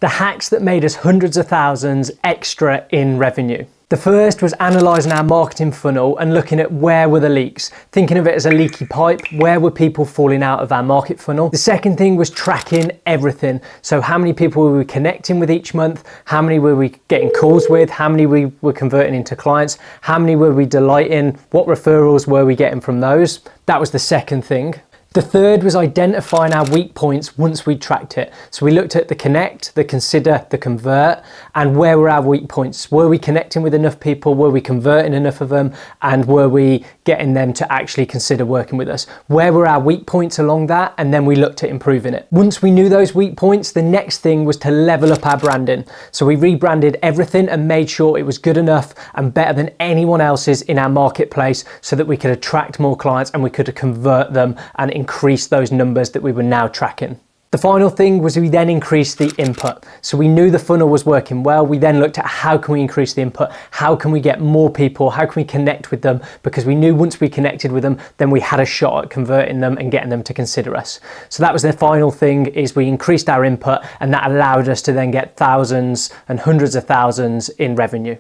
The hacks that made us hundreds of thousands extra in revenue. The first was analysing our marketing funnel and looking at where were the leaks, thinking of it as a leaky pipe, where were people falling out of our market funnel. The second thing was tracking everything. So how many people were we connecting with each month, how many were we getting calls with, how many we were converting into clients, how many were we delighting, what referrals were we getting from those. That was the second thing. The third was identifying our weak points once we tracked it. So we looked at the connect, the consider, the convert, and where were our weak points? Were we connecting with enough people? Were we converting enough of them? And were we getting them to actually consider working with us? Where were our weak points along that? And then we looked at improving it. Once we knew those weak points, the next thing was to level up our branding. So we rebranded everything and made sure it was good enough and better than anyone else's in our marketplace so that we could attract more clients and we could convert them and increase those numbers that we were now tracking. The final thing was we then increased the input. So we knew the funnel was working well. We then looked at how can we increase the input? How can we get more people? How can we connect with them? Because we knew once we connected with them, then we had a shot at converting them and getting them to consider us. So that was the final thing, is we increased our input, and that allowed us to then get thousands and hundreds of thousands in revenue.